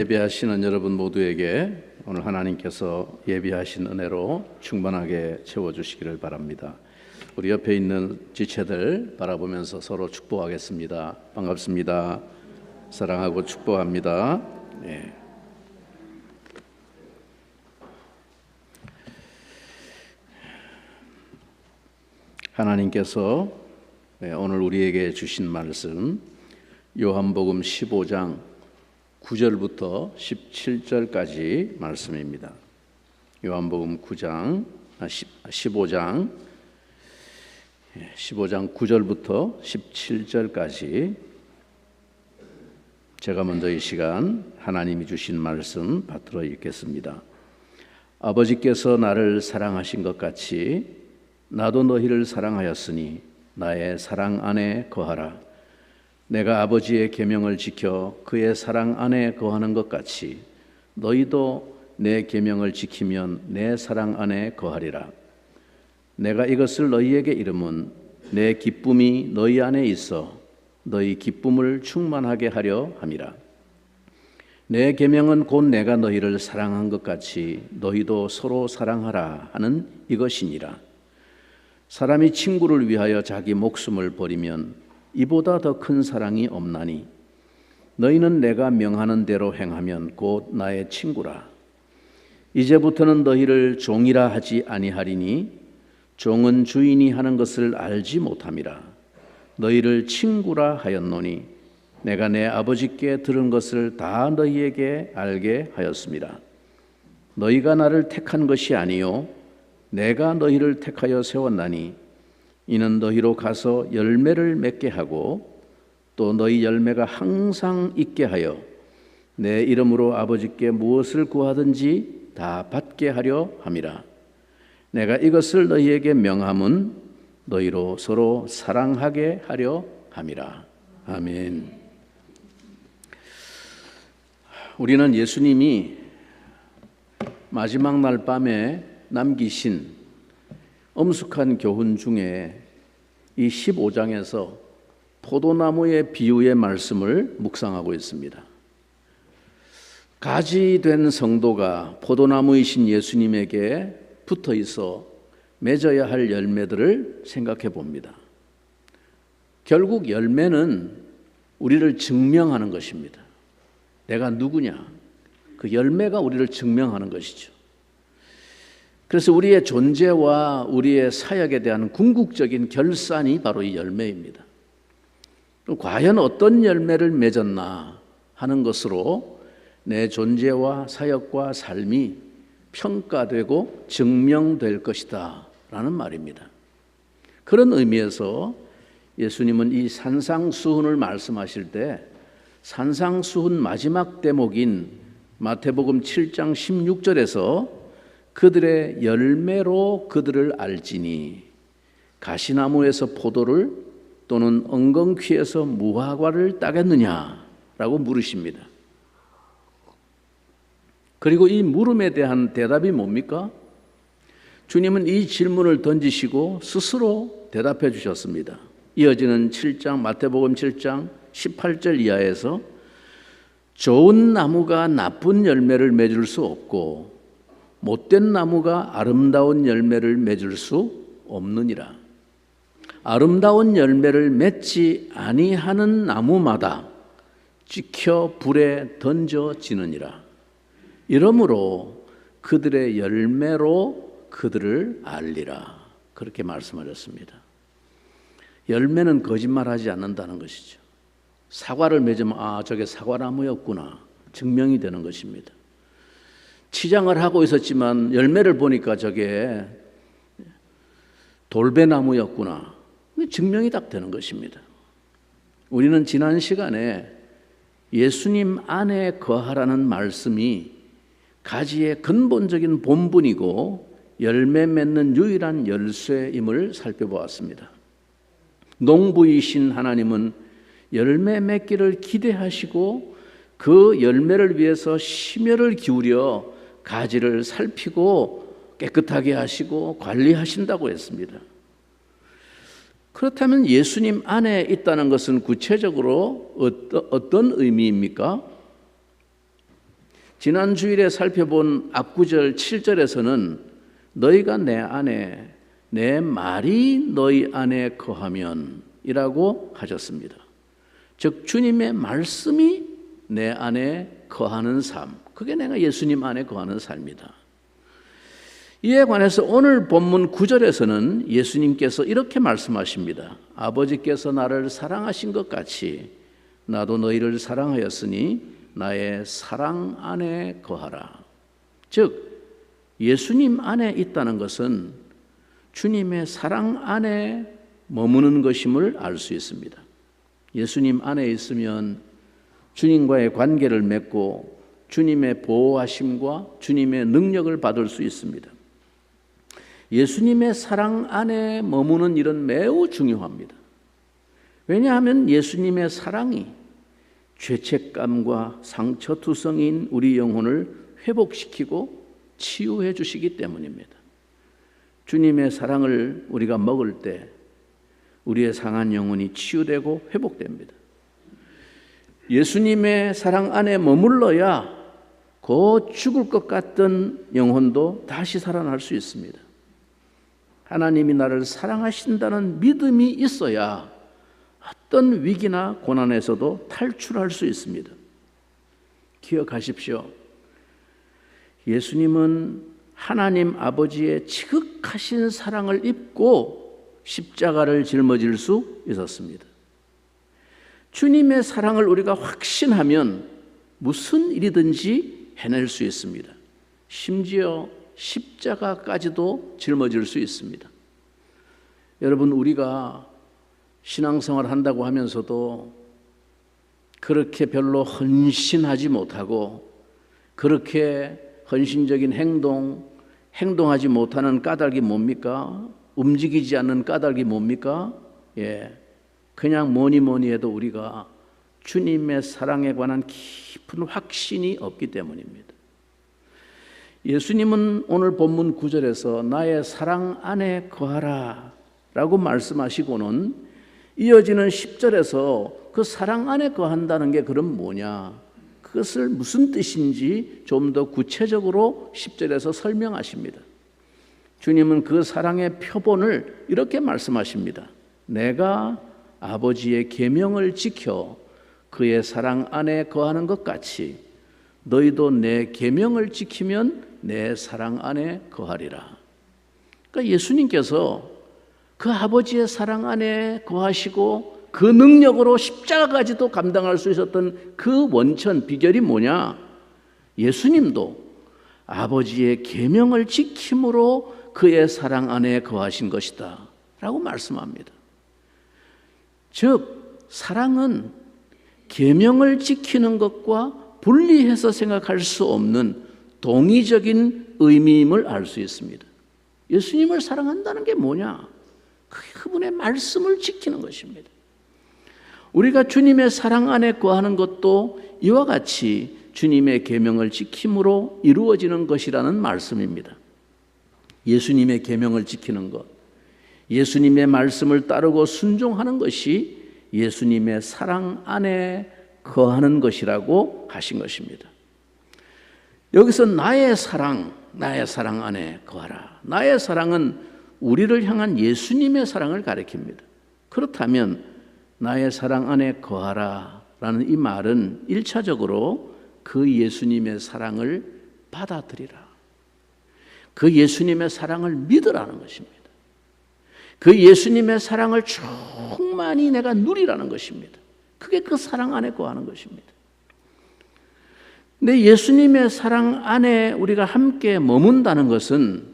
예배하시는 여러분 모두에게 오늘 하나님께서 예비하신 은혜로 충만하게 채워주시기를 바랍니다. 우리 옆에 있는 지체들 바라보면서 서로 축복하겠습니다. 반갑습니다. 사랑하고 축복합니다. 네. 하나님께서 오늘 우리에게 주신 말씀 요한복음 15장 9절부터 17절까지 말씀입니다. 요한복음 15장 9절부터 17절까지 제가 먼저 이 시간 하나님이 주신 말씀 받들어 읽겠습니다. 아버지께서 나를 사랑하신 것 같이 나도 너희를 사랑하였으니 나의 사랑 안에 거하라. 내가 아버지의 계명을 지켜 그의 사랑 안에 거하는 것 같이 너희도 내 계명을 지키면 내 사랑 안에 거하리라. 내가 이것을 너희에게 이름은 내 기쁨이 너희 안에 있어 너희 기쁨을 충만하게 하려 함이라. 내 계명은 곧 내가 너희를 사랑한 것 같이 너희도 서로 사랑하라 하는 이것이니라. 사람이 친구를 위하여 자기 목숨을 버리면 이보다 더 큰 사랑이 없나니 너희는 내가 명하는 대로 행하면 곧 나의 친구라. 이제부터는 너희를 종이라 하지 아니하리니 종은 주인이 하는 것을 알지 못함이라. 너희를 친구라 하였노니 내가 내 아버지께 들은 것을 다 너희에게 알게 하였습니다. 너희가 나를 택한 것이 아니요 내가 너희를 택하여 세웠나니 이는 너희로 가서 열매를 맺게 하고 또 너희 열매가 항상 있게 하여 내 이름으로 아버지께 무엇을 구하든지 다 받게 하려 함이라. 내가 이것을 너희에게 명함은 너희로 서로 사랑하게 하려 함이라. 아멘. 우리는 예수님이 마지막 날 밤에 남기신 엄숙한 교훈 중에 이 15장에서 포도나무의 비유의 말씀을 묵상하고 있습니다. 가지 된 성도가 포도나무이신 예수님에게 붙어 있어 맺어야 할 열매들을 생각해 봅니다. 결국 열매는 우리를 증명하는 것입니다. 내가 누구냐? 그 열매가 우리를 증명하는 것이죠. 그래서 우리의 존재와 우리의 사역에 대한 궁극적인 결산이 바로 이 열매입니다. 과연 어떤 열매를 맺었나 하는 것으로 내 존재와 사역과 삶이 평가되고 증명될 것이다 라는 말입니다. 그런 의미에서 예수님은 이 산상수훈을 말씀하실 때 산상수훈 마지막 대목인 마태복음 7장 16절에서 그들의 열매로 그들을 알지니 가시나무에서 포도를 또는 엉겅퀴에서 무화과를 따겠느냐라고 물으십니다. 그리고 이 물음에 대한 대답이 뭡니까? 주님은 이 질문을 던지시고 스스로 대답해 주셨습니다. 이어지는 7장 마태복음 7장 18절 이하에서 좋은 나무가 나쁜 열매를 맺을 수 없고 못된 나무가 아름다운 열매를 맺을 수 없느니라. 아름다운 열매를 맺지 아니하는 나무마다 찍혀 불에 던져지느니라. 이러므로 그들의 열매로 그들을 알리라. 그렇게 말씀하셨습니다. 열매는 거짓말하지 않는다는 것이죠. 사과를 맺으면 저게 사과나무였구나 증명이 되는 것입니다. 치장을 하고 있었지만 열매를 보니까 저게 돌배나무였구나 증명이 딱 되는 것입니다. 우리는 지난 시간에 예수님 안에 거하라는 말씀이 가지의 근본적인 본분이고 열매 맺는 유일한 열쇠임을 살펴보았습니다. 농부이신 하나님은 열매 맺기를 기대하시고 그 열매를 위해서 심혈을 기울여 가지를 살피고 깨끗하게 하시고 관리하신다고 했습니다. 그렇다면 예수님 안에 있다는 것은 구체적으로 어떤 의미입니까? 지난 주일에 살펴본 앞구절 7절에서는 너희가 내 안에 내 말이 너희 안에 거하면 이라고 하셨습니다. 즉 주님의 말씀이 내 안에 거하는 삶, 그게 내가 예수님 안에 거하는 삶이다. 이에 관해서 오늘 본문 9절에서는 예수님께서 이렇게 말씀하십니다. 아버지께서 나를 사랑하신 것 같이 나도 너희를 사랑하였으니 나의 사랑 안에 거하라. 즉 예수님 안에 있다는 것은 주님의 사랑 안에 머무는 것임을 알 수 있습니다. 예수님 안에 있으면 주님과의 관계를 맺고 주님의 보호하심과 주님의 능력을 받을 수 있습니다. 예수님의 사랑 안에 머무는 일은 매우 중요합니다. 왜냐하면 예수님의 사랑이 죄책감과 상처투성인 우리 영혼을 회복시키고 치유해 주시기 때문입니다. 주님의 사랑을 우리가 먹을 때 우리의 상한 영혼이 치유되고 회복됩니다. 예수님의 사랑 안에 머물러야 곧 죽을 것 같던 영혼도 다시 살아날 수 있습니다. 하나님이 나를 사랑하신다는 믿음이 있어야 어떤 위기나 고난에서도 탈출할 수 있습니다. 기억하십시오. 예수님은 하나님 아버지의 지극하신 사랑을 입고 십자가를 짊어질 수 있었습니다. 주님의 사랑을 우리가 확신하면 무슨 일이든지 해낼 수 있습니다. 심지어 십자가까지도 짊어질 수 있습니다. 여러분, 우리가 신앙생활 한다고 하면서도 그렇게 별로 헌신하지 못하고 그렇게 헌신적인 행동하지 못하는 까닭이 뭡니까? 움직이지 않는 까닭이 뭡니까? 그냥 뭐니 해도 우리가 주님의 사랑에 관한 깊은 확신이 없기 때문입니다. 예수님은 오늘 본문 9절에서 나의 사랑 안에 거하라 라고 말씀하시고는 이어지는 10절에서 그 사랑 안에 거한다는 게 그럼 뭐냐, 그것을 무슨 뜻인지 좀 더 구체적으로 10절에서 설명하십니다. 주님은 그 사랑의 표본을 이렇게 말씀하십니다. 내가 아버지의 계명을 지켜 그의 사랑 안에 거하는 것 같이 너희도 내 계명을 지키면 내 사랑 안에 거하리라. 그러니까 예수님께서 그 아버지의 사랑 안에 거하시고 그 능력으로 십자가까지도 감당할 수 있었던 그 원천, 비결이 뭐냐? 예수님도 아버지의 계명을 지킴으로 그의 사랑 안에 거하신 것이다 라고 말씀합니다. 즉 사랑은 계명을 지키는 것과 분리해서 생각할 수 없는 동의적인 의미임을 알 수 있습니다. 예수님을 사랑한다는 게 뭐냐? 그분의 말씀을 지키는 것입니다. 우리가 주님의 사랑 안에 거하는 것도 이와 같이 주님의 계명을 지킴으로 이루어지는 것이라는 말씀입니다. 예수님의 계명을 지키는 것, 예수님의 말씀을 따르고 순종하는 것이 예수님의 사랑 안에 거하는 것이라고 하신 것입니다. 여기서 나의 사랑 안에 거하라. 나의 사랑은 우리를 향한 예수님의 사랑을 가리킵니다. 그렇다면 나의 사랑 안에 거하라 라는 이 말은 1차적으로 그 예수님의 사랑을 받아들이라, 그 예수님의 사랑을 믿으라는 것입니다. 그 예수님의 사랑을 충만히 내가 누리라는 것입니다. 그게 그 사랑 안에 거하는 것입니다. 근데 예수님의 사랑 안에 우리가 함께 머문다는 것은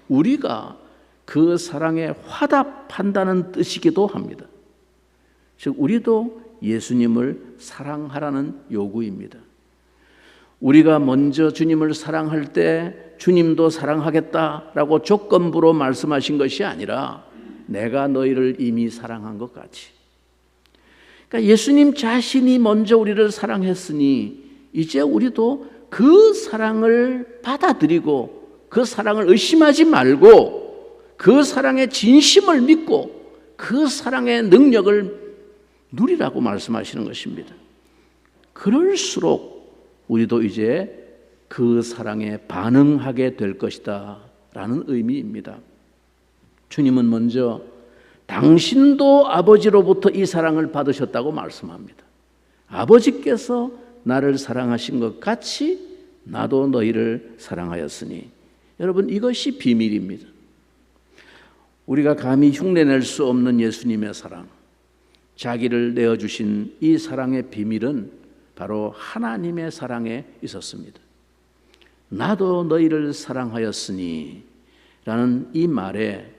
우리가 그 사랑에 화답한다는 뜻이기도 합니다. 즉 우리도 예수님을 사랑하라는 요구입니다. 우리가 먼저 주님을 사랑할 때 주님도 사랑하겠다라고 조건부로 말씀하신 것이 아니라 내가 너희를 이미 사랑한 것 같이. 그러니까 예수님 자신이 먼저 우리를 사랑했으니 이제 우리도 그 사랑을 받아들이고 그 사랑을 의심하지 말고 그 사랑의 진심을 믿고 그 사랑의 능력을 누리라고 말씀하시는 것입니다. 그럴수록 우리도 이제 그 사랑에 반응하게 될 것이다 라는 의미입니다. 주님은 먼저 당신도 아버지로부터 이 사랑을 받으셨다고 말씀합니다. 아버지께서 나를 사랑하신 것 같이 나도 너희를 사랑하였으니. 여러분, 이것이 비밀입니다. 우리가 감히 흉내낼 수 없는 예수님의 사랑, 자기를 내어주신 이 사랑의 비밀은 바로 하나님의 사랑에 있었습니다. 나도 너희를 사랑하였으니 라는 이 말에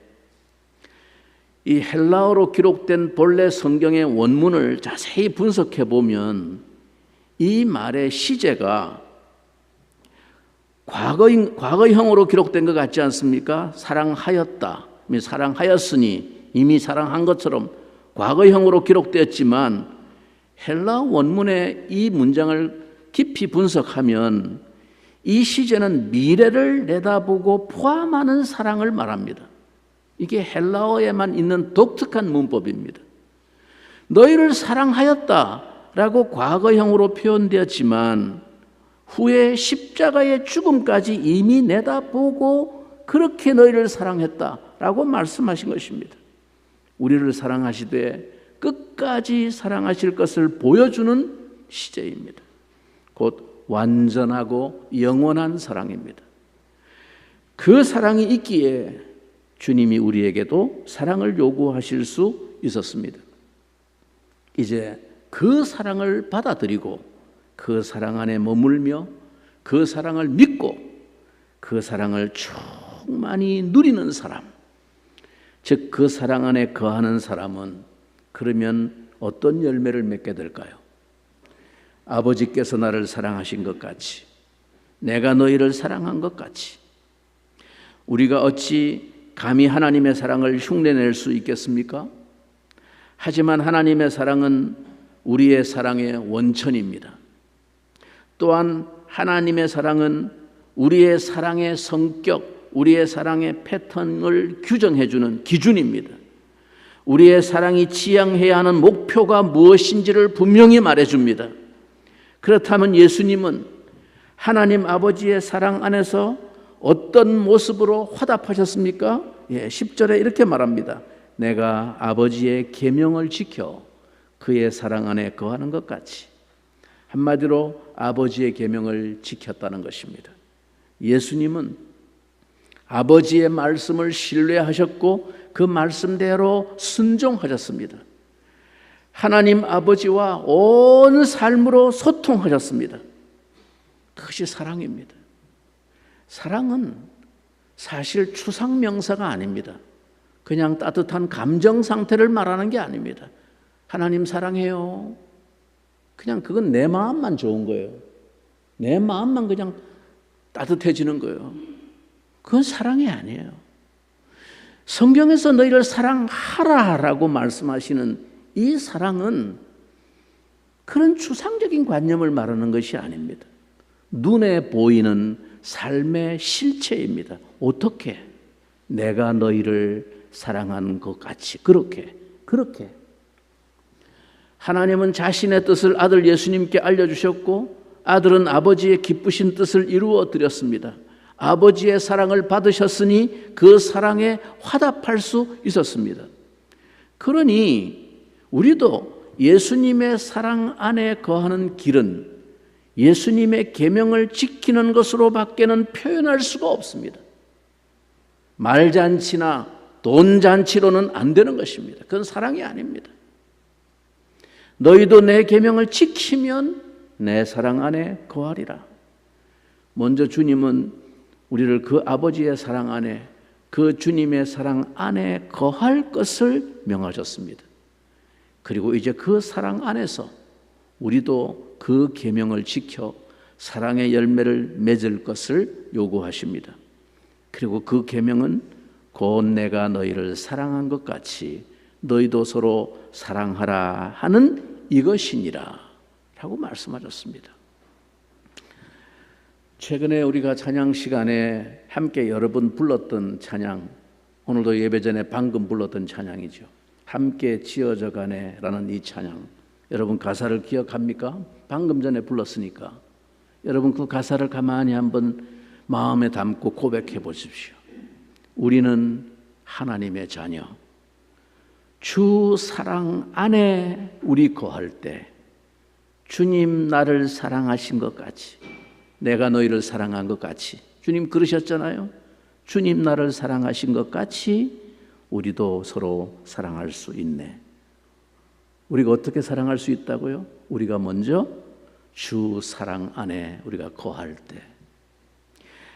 이 헬라어로 기록된 본래 성경의 원문을 자세히 분석해 보면 이 말의 시제가 과거형으로 기록된 것 같지 않습니까? 사랑하였다, 사랑하였으니, 이미 사랑한 것처럼 과거형으로 기록되었지만 헬라 원문의 이 문장을 깊이 분석하면 이 시제는 미래를 내다보고 포함하는 사랑을 말합니다. 이게 헬라어에만 있는 독특한 문법입니다. 너희를 사랑하였다라고 과거형으로 표현되었지만 후에 십자가의 죽음까지 이미 내다보고 그렇게 너희를 사랑했다라고 말씀하신 것입니다. 우리를 사랑하시되 끝까지 사랑하실 것을 보여주는 시제입니다. 곧 완전하고 영원한 사랑입니다. 그 사랑이 있기에 주님이 우리에게도 사랑을 요구하실 수 있었습니다. 이제 그 사랑을 받아들이고 그 사랑 안에 머물며 그 사랑을 믿고 그 사랑을 충만히 누리는 사람, 즉 그 사랑 안에 거하는 사람은 그러면 어떤 열매를 맺게 될까요? 아버지께서 나를 사랑하신 것 같이, 내가 너희를 사랑한 것 같이, 우리가 어찌 감히 하나님의 사랑을 흉내낼 수 있겠습니까? 하지만 하나님의 사랑은 우리의 사랑의 원천입니다. 또한 하나님의 사랑은 우리의 사랑의 성격, 우리의 사랑의 패턴을 규정해주는 기준입니다. 우리의 사랑이 지향해야 하는 목표가 무엇인지를 분명히 말해줍니다. 그렇다면 예수님은 하나님 아버지의 사랑 안에서 어떤 모습으로 화답하셨습니까? 10절에 이렇게 말합니다. 내가 아버지의 계명을 지켜 그의 사랑 안에 거하는 것 같이. 한마디로 아버지의 계명을 지켰다는 것입니다. 예수님은 아버지의 말씀을 신뢰하셨고 그 말씀대로 순종하셨습니다. 하나님 아버지와 온 삶으로 소통하셨습니다. 그것이 사랑입니다. 사랑은 사실 추상명사가 아닙니다. 그냥 따뜻한 감정 상태를 말하는 게 아닙니다. 하나님 사랑해요. 그냥 그건 내 마음만 좋은 거예요. 내 마음만 그냥 따뜻해지는 거예요. 그건 사랑이 아니에요. 성경에서 너희를 사랑하라라고 말씀하시는 이 사랑은 그런 추상적인 관념을 말하는 것이 아닙니다. 눈에 보이는 삶의 실체입니다. 어떻게? 내가 너희를 사랑하는 것 같이. 그렇게. 하나님은 자신의 뜻을 아들 예수님께 알려주셨고 아들은 아버지의 기쁘신 뜻을 이루어 드렸습니다. 아버지의 사랑을 받으셨으니 그 사랑에 화답할 수 있었습니다. 그러니 우리도 예수님의 사랑 안에 거하는 길은 예수님의 계명을 지키는 것으로 밖에는 표현할 수가 없습니다. 말잔치나 돈잔치로는 안 되는 것입니다. 그건 사랑이 아닙니다. 너희도 내 계명을 지키면 내 사랑 안에 거하리라. 먼저 주님은 우리를 그 아버지의 사랑 안에, 그 주님의 사랑 안에 거할 것을 명하셨습니다. 그리고 이제 그 사랑 안에서 우리도 그 계명을 지켜 사랑의 열매를 맺을 것을 요구하십니다. 그리고 그 계명은 곧 내가 너희를 사랑한 것 같이 너희도 서로 사랑하라 하는 이것이니라 라고 말씀하셨습니다. 최근에 우리가 찬양 시간에 함께 여러 번 불렀던 찬양, 오늘도 예배 전에 방금 불렀던 찬양이죠. 함께 지어져 가네 라는 이 찬양, 여러분 가사를 기억합니까? 방금 전에 불렀으니까. 여러분 그 가사를 가만히 한번 마음에 담고 고백해 보십시오. 우리는 하나님의 자녀, 주 사랑 안에 우리 거할 때 주님 나를 사랑하신 것 같이, 내가 너희를 사랑한 것 같이, 주님 그러셨잖아요. 주님 나를 사랑하신 것 같이 우리도 서로 사랑할 수 있네. 우리가 어떻게 사랑할 수 있다고요? 우리가 먼저 주 사랑 안에 우리가 거할 때,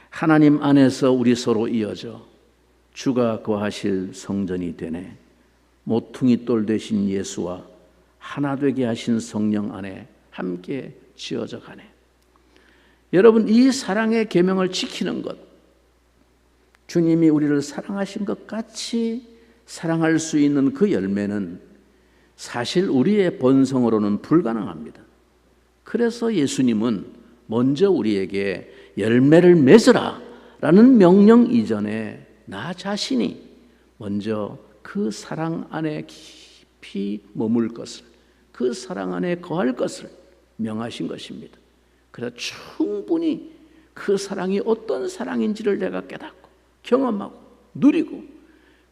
하나님 안에서 우리 서로 이어져 주가 거하실 성전이 되네. 모퉁이 돌 되신 예수와 하나 되게 하신 성령 안에 함께 지어져 가네. 여러분, 이 사랑의 계명을 지키는 것, 주님이 우리를 사랑하신 것 같이 사랑할 수 있는 그 열매는 사실 우리의 본성으로는 불가능합니다. 그래서 예수님은 먼저 우리에게 열매를 맺으라 라는 명령 이전에 나 자신이 먼저 그 사랑 안에 깊이 머물 것을, 그 사랑 안에 거할 것을 명하신 것입니다. 그래서 충분히 그 사랑이 어떤 사랑인지를 내가 깨닫고 경험하고 누리고,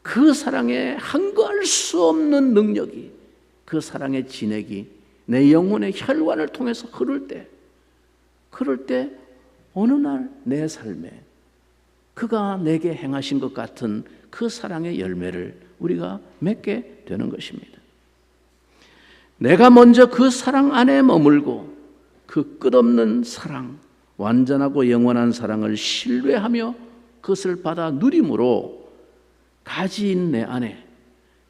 그 사랑에 한거할 수 없는 능력이, 그 사랑의 진액이 내 영혼의 혈관을 통해서 흐를 때, 그럴 때 어느 날 내 삶에 그가 내게 행하신 것 같은 그 사랑의 열매를 우리가 맺게 되는 것입니다. 내가 먼저 그 사랑 안에 머물고 그 끝없는 사랑, 완전하고 영원한 사랑을 신뢰하며 그것을 받아 누림으로 가지인 내 안에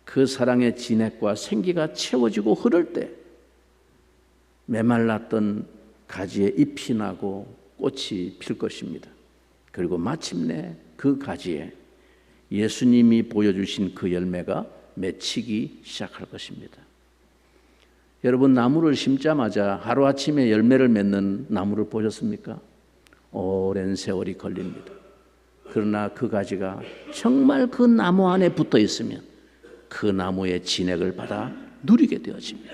그 사랑의 진액과 생기가 채워지고 흐를 때 메말랐던 가지에 잎이 나고 꽃이 필 것입니다. 그리고 마침내 그 가지에 예수님이 보여주신 그 열매가 맺히기 시작할 것입니다. 여러분, 나무를 심자마자 하루아침에 열매를 맺는 나무를 보셨습니까? 오랜 세월이 걸립니다. 그러나 그 가지가 정말 그 나무 안에 붙어 있으면 그 나무의 진액을 받아 누리게 되어집니다.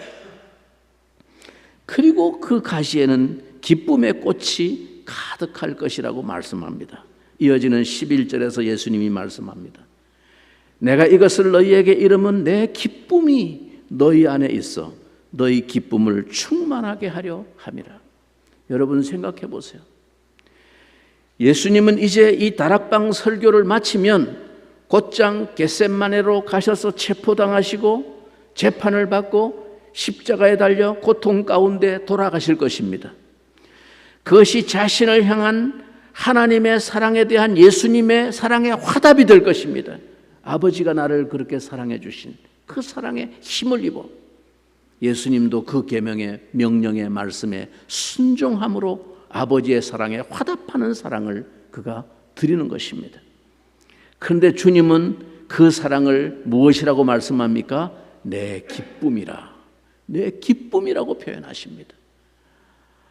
그리고 그 가지에는 기쁨의 꽃이 가득할 것이라고 말씀합니다. 이어지는 11절에서 예수님이 말씀합니다. 내가 이것을 너희에게 이르면 내 기쁨이 너희 안에 있어 너희 기쁨을 충만하게 하려 함이라. 여러분 생각해 보세요. 예수님은 이제 이 다락방 설교를 마치면 곧장 겟세마네로 가셔서 체포당하시고 재판을 받고 십자가에 달려 고통 가운데 돌아가실 것입니다. 그것이 자신을 향한 하나님의 사랑에 대한 예수님의 사랑의 화답이 될 것입니다. 아버지가 나를 그렇게 사랑해 주신 그 사랑에 힘을 입어 예수님도 그 계명의 명령의 말씀에 순종함으로 아버지의 사랑에 화답하는 사랑을 그가 드리는 것입니다. 그런데 주님은 그 사랑을 무엇이라고 말씀합니까? 내 기쁨이라, 내 기쁨이라고 표현하십니다.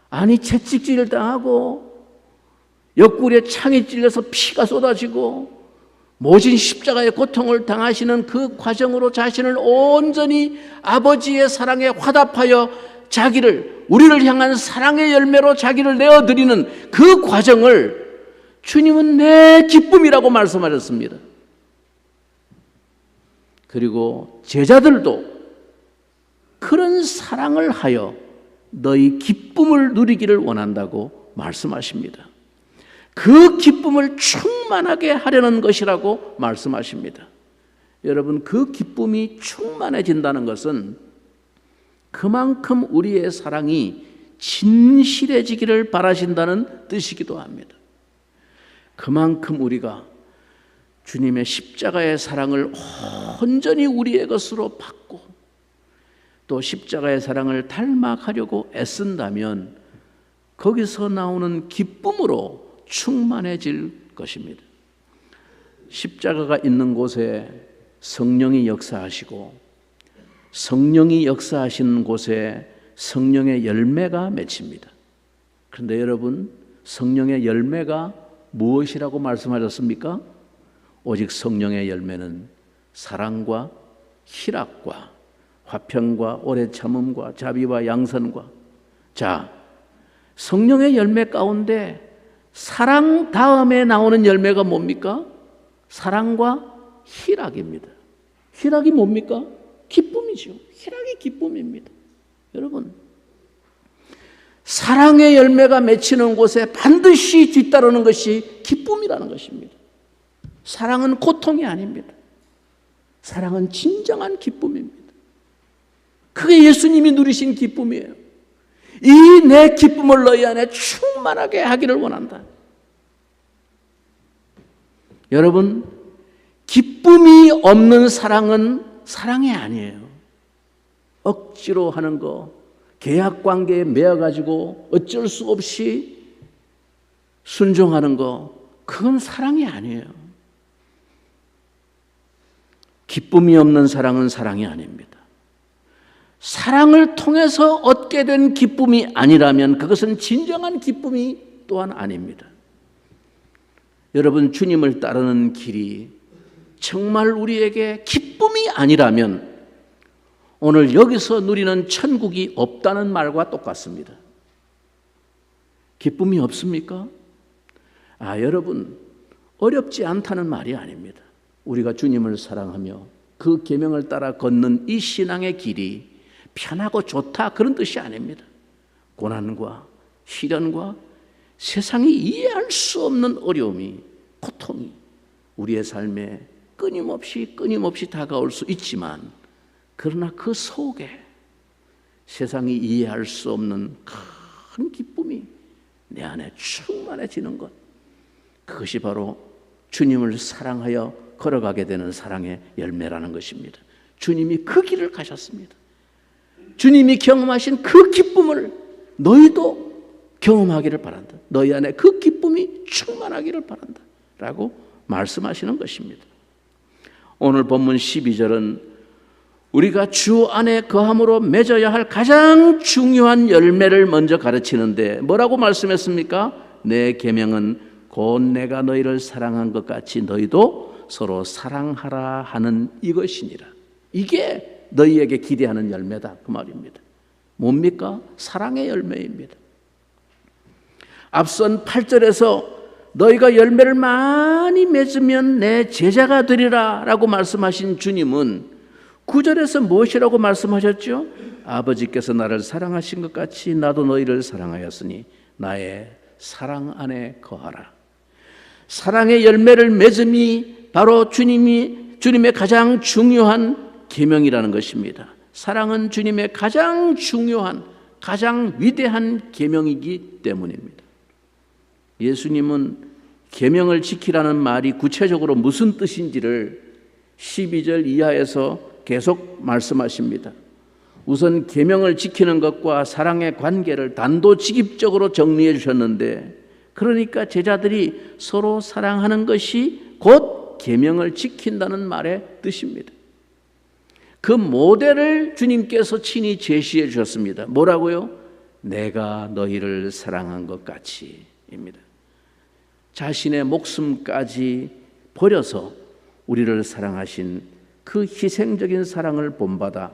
아니, 채찍질을 당하고 옆구리에 창이 찔려서 피가 쏟아지고 모진 십자가의 고통을 당하시는 그 과정으로 자신을 온전히 아버지의 사랑에 화답하여 자기를, 우리를 향한 사랑의 열매로 자기를 내어드리는 그 과정을 주님은 내 기쁨이라고 말씀하셨습니다. 그리고 제자들도 그런 사랑을 하여 너희 기쁨을 누리기를 원한다고 말씀하십니다. 그 기쁨을 충만하게 하려는 것이라고 말씀하십니다. 여러분, 그 기쁨이 충만해진다는 것은 그만큼 우리의 사랑이 진실해지기를 바라신다는 뜻이기도 합니다. 그만큼 우리가 주님의 십자가의 사랑을 온전히 우리의 것으로 받고 또 십자가의 사랑을 닮아가려고 애쓴다면 거기서 나오는 기쁨으로 충만해질 것입니다. 십자가가 있는 곳에 성령이 역사하시고 성령이 역사하시는 곳에 성령의 열매가 맺힙니다. 그런데 여러분, 성령의 열매가 무엇이라고 말씀하셨습니까? 오직 성령의 열매는 사랑과 희락과 화평과 오래 참음과 자비와 양선과, 자, 성령의 열매 가운데 사랑 다음에 나오는 열매가 뭡니까? 사랑과 희락입니다. 희락이 뭡니까? 기쁨이죠. 희락이 기쁨입니다. 여러분, 사랑의 열매가 맺히는 곳에 반드시 뒤따르는 것이 기쁨이라는 것입니다. 사랑은 고통이 아닙니다. 사랑은 진정한 기쁨입니다. 그게 예수님이 누리신 기쁨이에요. 이 내 기쁨을 너희 안에 충만하게 하기를 원한다. 여러분, 기쁨이 없는 사랑은 사랑이 아니에요. 억지로 하는 거, 계약관계에 매여가지고 어쩔 수 없이 순종하는 거, 그건 사랑이 아니에요. 기쁨이 없는 사랑은 사랑이 아닙니다. 사랑을 통해서 얻게 된 기쁨이 아니라면 그것은 진정한 기쁨이 또한 아닙니다. 여러분, 주님을 따르는 길이 정말 우리에게 기쁨이 아니라면 오늘 여기서 누리는 천국이 없다는 말과 똑같습니다. 기쁨이 없습니까? 여러분, 어렵지 않다는 말이 아닙니다. 우리가 주님을 사랑하며 그 계명을 따라 걷는 이 신앙의 길이 편하고 좋다, 그런 뜻이 아닙니다. 고난과 시련과 세상이 이해할 수 없는 어려움이, 고통이 우리의 삶에 끊임없이 다가올 수 있지만, 그러나 그 속에 세상이 이해할 수 없는 큰 기쁨이 내 안에 충만해지는 것, 그것이 바로 주님을 사랑하여 걸어가게 되는 사랑의 열매라는 것입니다. 주님이 그 길을 가셨습니다. 주님이 경험하신 그 기쁨을 너희도 경험하기를 바란다. 너희 안에 그 기쁨이 충만하기를 바란다 라고 말씀하시는 것입니다. 오늘 본문 12절은 우리가 주 안에 거함으로 맺어야 할 가장 중요한 열매를 먼저 가르치는데 뭐라고 말씀했습니까? 내 계명은 곧 내가 너희를 사랑한 것 같이 너희도 서로 사랑하라 하는 이것이니라. 이게 너희에게 기대하는 열매다, 그 말입니다. 뭡니까? 사랑의 열매입니다. 앞선 8절에서 너희가 열매를 많이 맺으면 내 제자가 되리라 라고 말씀하신 주님은 9절에서 무엇이라고 말씀하셨죠? 아버지께서 나를 사랑하신 것 같이 나도 너희를 사랑하였으니 나의 사랑 안에 거하라. 사랑의 열매를 맺음이 바로 주님의 가장 중요한 계명이라는 것입니다. 사랑은 주님의 가장 중요한, 가장 위대한 계명이기 때문입니다. 예수님은 계명을 지키라는 말이 구체적으로 무슨 뜻인지를 12절 이하에서 계속 말씀하십니다. 우선 계명을 지키는 것과 사랑의 관계를 단도직입적으로 정리해 주셨는데, 그러니까 제자들이 서로 사랑하는 것이 곧 계명을 지킨다는 말의 뜻입니다. 그 모델을 주님께서 친히 제시해 주셨습니다. 뭐라고요? 내가 너희를 사랑한 것 같이입니다. 자신의 목숨까지 버려서 우리를 사랑하신 그 희생적인 사랑을 본받아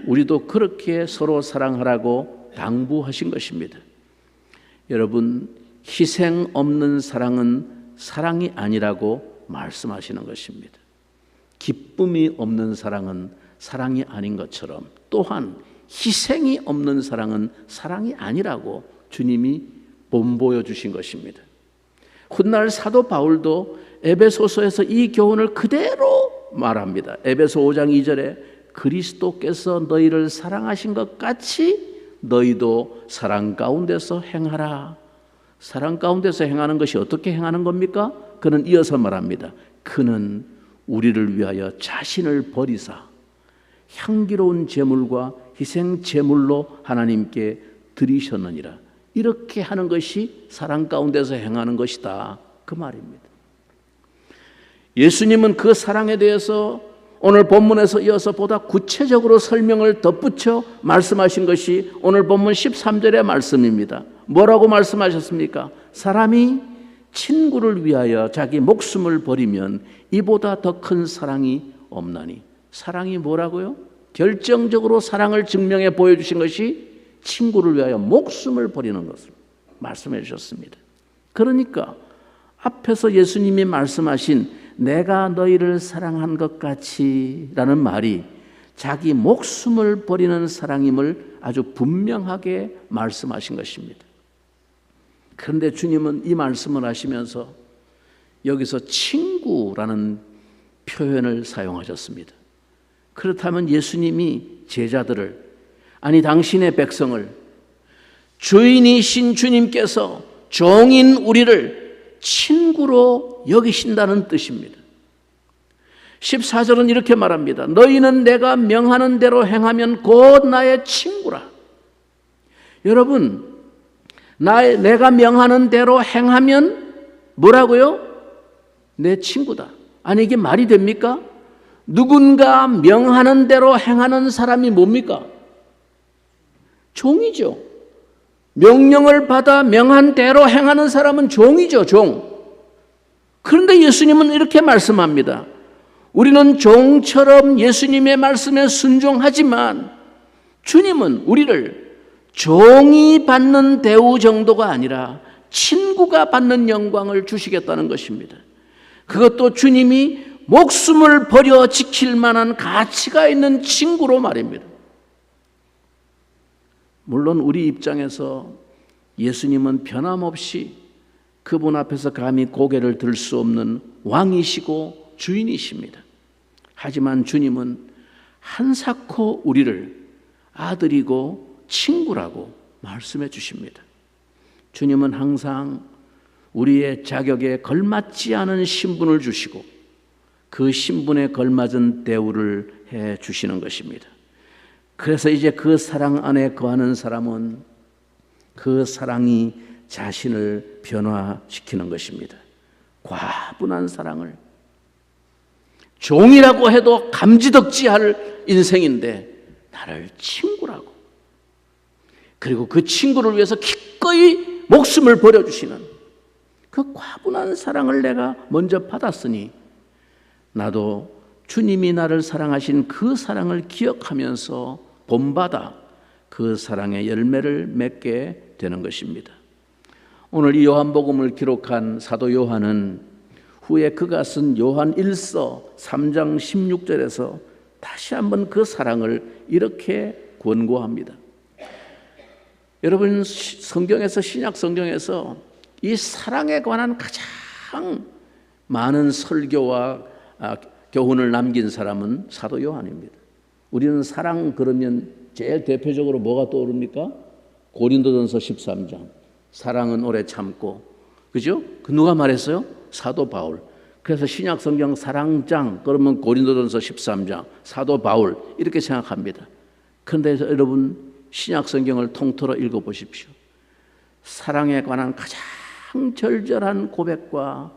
우리도 그렇게 서로 사랑하라고 당부하신 것입니다. 여러분, 희생 없는 사랑은 사랑이 아니라고 말씀하시는 것입니다. 기쁨이 없는 사랑은 사랑이 아닌 것처럼 또한 희생이 없는 사랑은 사랑이 아니라고 주님이 본보여 주신 것입니다. 훗날 사도 바울도 에베소서에서 이 교훈을 그대로 말합니다. 에베소 5장 2절에 그리스도께서 너희를 사랑하신 것 같이 너희도 사랑 가운데서 행하라. 사랑 가운데서 행하는 것이 어떻게 행하는 겁니까? 그는 이어서 말합니다. 그는 우리를 위하여 자신을 버리사 향기로운 제물과 희생 제물로 하나님께 드리셨느니라. 이렇게 하는 것이 사랑 가운데서 행하는 것이다, 그 말입니다. 예수님은 그 사랑에 대해서 오늘 본문에서 이어서 보다 구체적으로 설명을 덧붙여 말씀하신 것이 오늘 본문 13절의 말씀입니다. 뭐라고 말씀하셨습니까? 사람이 친구를 위하여 자기 목숨을 버리면 이보다 더 큰 사랑이 없나니. 사랑이 뭐라고요? 결정적으로 사랑을 증명해 보여주신 것이 친구를 위하여 목숨을 버리는 것입니다. 말씀해 주셨습니다. 그러니까 앞에서 예수님이 말씀하신 내가 너희를 사랑한 것 같이 라는 말이 자기 목숨을 버리는 사랑임을 아주 분명하게 말씀하신 것입니다. 그런데 주님은 이 말씀을 하시면서 여기서 친구라는 표현을 사용하셨습니다. 그렇다면 예수님이 제자들을, 아니 당신의 백성을, 주인이신 주님께서 종인 우리를 친구로 여기신다는 뜻입니다. 14절은 이렇게 말합니다. 너희는 내가 명하는 대로 행하면 곧 나의 친구라. 여러분, 내가 명하는 대로 행하면 뭐라고요? 내 친구다. 아니 이게 말이 됩니까? 누군가 명하는 대로 행하는 사람이 뭡니까? 종이죠. 명령을 받아 명한 대로 행하는 사람은 종이죠, 종. 그런데 예수님은 이렇게 말씀합니다. 우리는 종처럼 예수님의 말씀에 순종하지만 주님은 우리를 종이 받는 대우 정도가 아니라 친구가 받는 영광을 주시겠다는 것입니다. 그것도 주님이 목숨을 버려 지킬 만한 가치가 있는 친구로 말입니다. 물론 우리 입장에서 예수님은 변함없이 그분 앞에서 감히 고개를 들 수 없는 왕이시고 주인이십니다. 하지만 주님은 한사코 우리를 아들이고 친구라고 말씀해 주십니다. 주님은 항상 우리의 자격에 걸맞지 않은 신분을 주시고 그 신분에 걸맞은 대우를 해 주시는 것입니다. 그래서 이제 그 사랑 안에 거하는 사람은 그 사랑이 자신을 변화시키는 것입니다. 과분한 사랑을, 종이라고 해도 감지덕지할 인생인데 나를 친구라고, 그리고 그 친구를 위해서 기꺼이 목숨을 버려주시는 그 과분한 사랑을 내가 먼저 받았으니 나도 주님이 나를 사랑하신 그 사랑을 기억하면서 본받아 그 사랑의 열매를 맺게 되는 것입니다. 오늘 이 요한복음을 기록한 사도 요한은 후에 그가 쓴 요한 1서 3장 16절에서 다시 한번 그 사랑을 이렇게 권고합니다. 여러분, 성경에서, 신약 성경에서 이 사랑에 관한 가장 많은 설교와 교훈을 남긴 사람은 사도 요한입니다. 우리는 사랑 그러면 제일 대표적으로 뭐가 떠오릅니까? 고린도전서 13장. 사랑은 오래 참고, 그죠? 그 누가 말했어요? 사도 바울. 그래서 신약 성경 사랑장 그러면 고린도전서 13장, 사도 바울 이렇게 생각합니다. 그런데 여러분, 신약 성경을 통틀어 읽어보십시오. 사랑에 관한 가장 절절한 고백과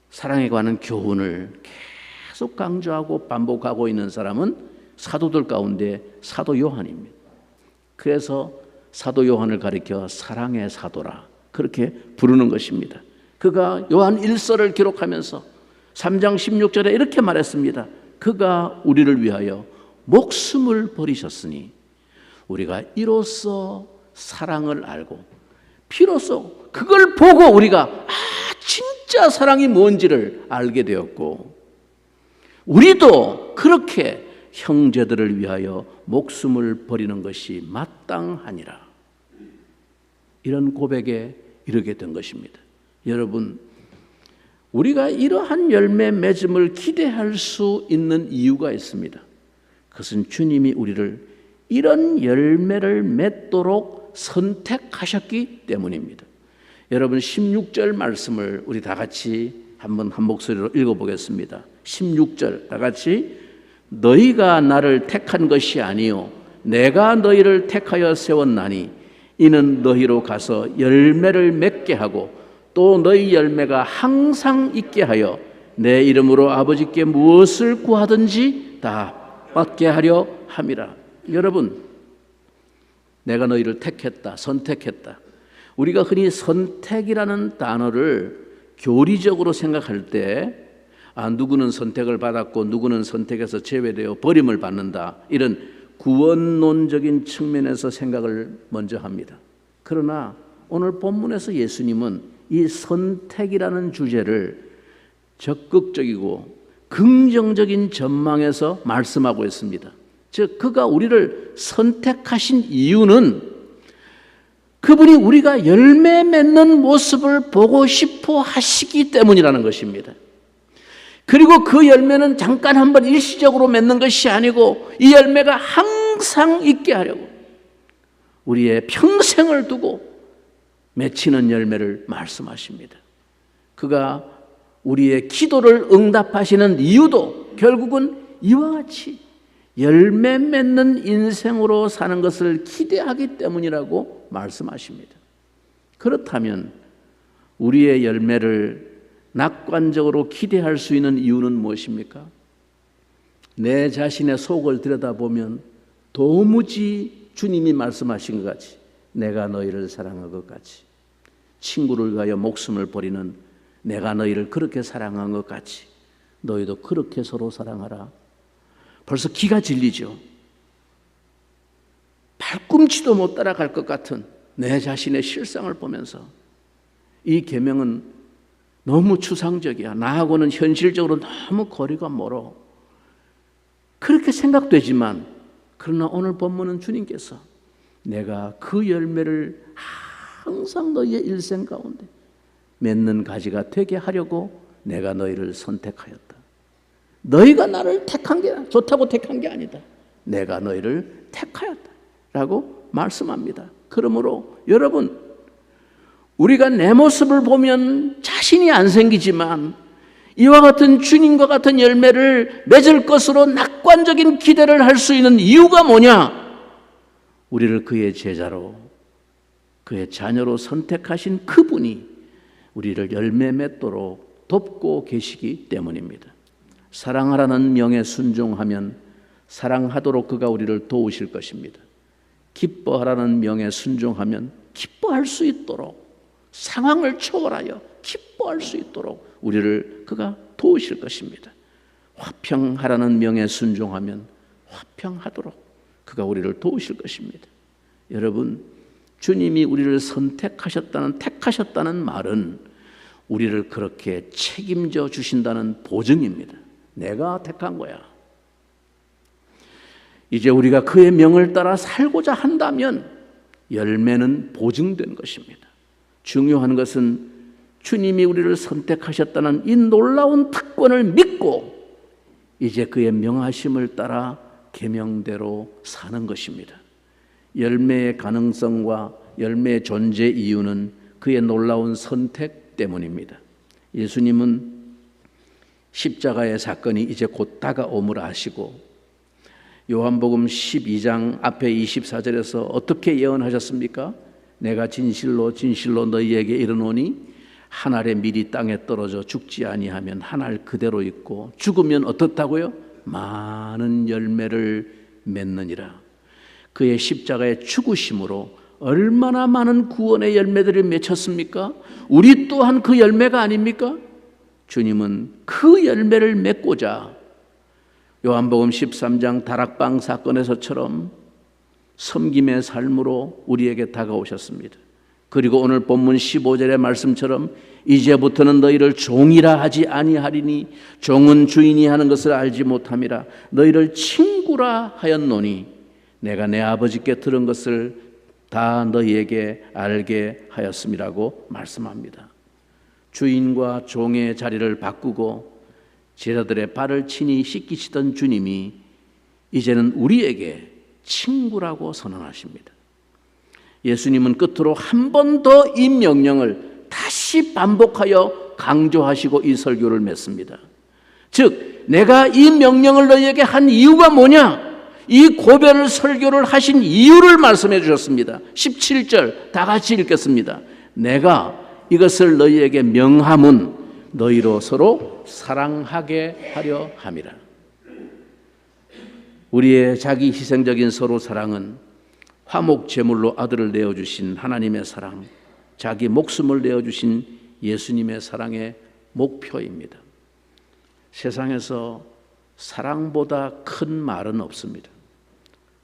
사랑에 관한 교훈을 계속 강조하고 반복하고 있는 사람은 사도들 가운데 사도 요한입니다. 그래서 사도 요한을 가리켜 사랑의 사도라 그렇게 부르는 것입니다. 그가 요한 1서를 기록하면서 3장 16절에 이렇게 말했습니다. 그가 우리를 위하여 목숨을 버리셨으니 우리가 이로써 사랑을 알고 비로소 그걸 보고 우리가 진짜 사랑이 뭔지를 알게 되었고 우리도 그렇게 형제들을 위하여 목숨을 버리는 것이 마땅하니라. 이런 고백에 이르게 된 것입니다. 여러분, 우리가 이러한 열매 맺음을 기대할 수 있는 이유가 있습니다. 그것은 주님이 우리를 이런 열매를 맺도록 선택하셨기 때문입니다. 여러분, 16절 말씀을 우리 다 같이 한번 한 목소리로 읽어보겠습니다. 16절 다 같이. 너희가 나를 택한 것이 아니요 내가 너희를 택하여 세웠나니 이는 너희로 가서 열매를 맺게 하고 또 너희 열매가 항상 있게 하여 내 이름으로 아버지께 무엇을 구하든지 다 받게 하려 함이라. 여러분, 내가 너희를 택했다, 선택했다. 우리가 흔히 선택이라는 단어를 교리적으로 생각할 때 누구는 선택을 받았고 누구는 선택에서 제외되어 버림을 받는다, 이런 구원론적인 측면에서 생각을 먼저 합니다. 그러나 오늘 본문에서 예수님은 이 선택이라는 주제를 적극적이고 긍정적인 전망에서 말씀하고 있습니다. 즉 그가 우리를 선택하신 이유는 그분이 우리가 열매 맺는 모습을 보고 싶어 하시기 때문이라는 것입니다. 그리고 그 열매는 잠깐 한번 일시적으로 맺는 것이 아니고 이 열매가 항상 있게 하려고 우리의 평생을 두고 맺히는 열매를 말씀하십니다. 그가 우리의 기도를 응답하시는 이유도 결국은 이와 같이 열매 맺는 인생으로 사는 것을 기대하기 때문이라고 말씀하십니다. 그렇다면 우리의 열매를 낙관적으로 기대할 수 있는 이유는 무엇입니까? 내 자신의 속을 들여다보면 도무지 주님이 말씀하신 것 같이 내가 너희를 사랑한 것 같이 친구를 위하여 목숨을 버리는 내가 너희를 그렇게 사랑한 것 같이 너희도 그렇게 서로 사랑하라. 벌써 기가 질리죠. 발꿈치도 못 따라갈 것 같은 내 자신의 실상을 보면서 이 계명은 너무 추상적이야. 나하고는 현실적으로 너무 거리가 멀어. 그렇게 생각되지만 그러나 오늘 본문은 주님께서 내가 그 열매를 항상 너희의 일생 가운데 맺는 가지가 되게 하려고 내가 너희를 선택하였다. 너희가 나를 택한 게 좋다고 택한 게 아니다. 내가 너희를 택하였다 라고 말씀합니다. 그러므로 여러분 우리가 내 모습을 보면 자신이 안 생기지만 이와 같은 주님과 같은 열매를 맺을 것으로 낙관적인 기대를 할 수 있는 이유가 뭐냐? 우리를 그의 제자로 그의 자녀로 선택하신 그분이 우리를 열매 맺도록 돕고 계시기 때문입니다. 사랑하라는 명에 순종하면 사랑하도록 그가 우리를 도우실 것입니다. 기뻐하라는 명에 순종하면 기뻐할 수 있도록 상황을 초월하여 기뻐할 수 있도록 우리를 그가 도우실 것입니다. 화평하라는 명에 순종하면 화평하도록 그가 우리를 도우실 것입니다. 여러분, 주님이 우리를 택하셨다는 말은 우리를 그렇게 책임져 주신다는 보증입니다. 내가 택한 거야. 이제 우리가 그의 명을 따라 살고자 한다면 열매는 보증된 것입니다. 중요한 것은 주님이 우리를 선택하셨다는 이 놀라운 특권을 믿고 이제 그의 명하심을 따라 계명대로 사는 것입니다. 열매의 가능성과 열매의 존재 이유는 그의 놀라운 선택 때문입니다. 예수님은 십자가의 사건이 이제 곧 다가옴을 아시고 요한복음 12장 앞에 24절에서 어떻게 예언하셨습니까? 내가 진실로 진실로 너희에게 이르노니 한 알의 밀이 땅에 떨어져 죽지 아니하면 한 알 그대로 있고 죽으면 어떻다고요? 많은 열매를 맺느니라. 그의 십자가의 죽으심으로 얼마나 많은 구원의 열매들이 맺혔습니까? 우리 또한 그 열매가 아닙니까? 주님은 그 열매를 맺고자 요한복음 13장 다락방 사건에서처럼 섬김의 삶으로 우리에게 다가오셨습니다. 그리고 오늘 본문 15절의 말씀처럼 이제부터는 너희를 종이라 하지 아니하리니 종은 주인이 하는 것을 알지 못함이라 너희를 친구라 하였노니 내가 내 아버지께 들은 것을 다 너희에게 알게 하였음이라고 말씀합니다. 주인과 종의 자리를 바꾸고 제자들의 발을 친히 씻기시던 주님이 이제는 우리에게 친구라고 선언하십니다. 예수님은 끝으로 한 번 더 이 명령을 다시 반복하여 강조하시고 이 설교를 맺습니다. 즉 내가 이 명령을 너희에게 한 이유가 뭐냐? 이 고별 설교를 하신 이유를 말씀해 주셨습니다. 17절 다 같이 읽겠습니다. 내가 이것을 너희에게 명함은 너희로 서로 사랑하게 하려 함이라. 우리의 자기 희생적인 서로 사랑은 화목 제물로 아들을 내어주신 하나님의 사랑, 자기 목숨을 내어주신 예수님의 사랑의 목표입니다. 세상에서 사랑보다 큰 말은 없습니다.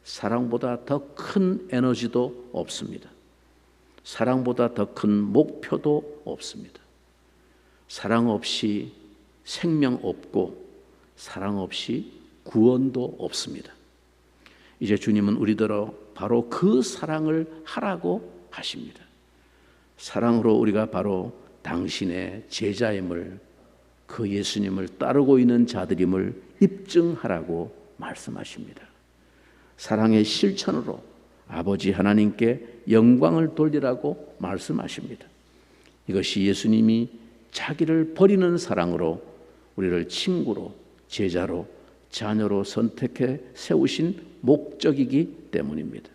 사랑보다 더 큰 에너지도 없습니다. 사랑보다 더 큰 목표도 없습니다. 사랑 없이 생명 없고 사랑 없이 구원도 없습니다. 이제 주님은 우리더러 바로 그 사랑을 하라고 하십니다. 사랑으로 우리가 바로 당신의 제자임을, 그 예수님을 따르고 있는 자들임을 입증하라고 말씀하십니다. 사랑의 실천으로 아버지 하나님께 영광을 돌리라고 말씀하십니다. 이것이 예수님이 자기를 버리는 사랑으로 우리를 친구로, 제자로, 자녀로 선택해 세우신 목적이기 때문입니다.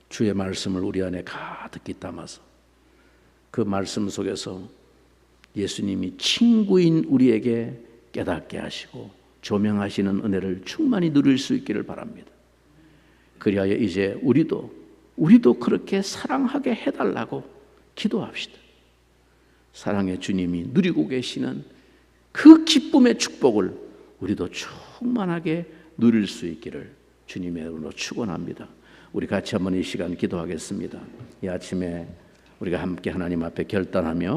주의 말씀을 우리 안에 가득히 담아서 그 말씀 속에서 예수님이 친구인 우리에게 깨닫게 하시고 조명하시는 은혜를 충만히 누릴 수 있기를 바랍니다. 그리하여 이제 우리도 그렇게 사랑하게 해달라고 기도합시다. 사랑의 주님이 누리고 계시는 그 기쁨의 축복을 우리도 충만하게 누릴 수 있기를 주님의 이름으로 축원합니다. 우리 같이 한번 이 시간 기도하겠습니다. 이 아침에 우리가 함께 하나님 앞에 결단하며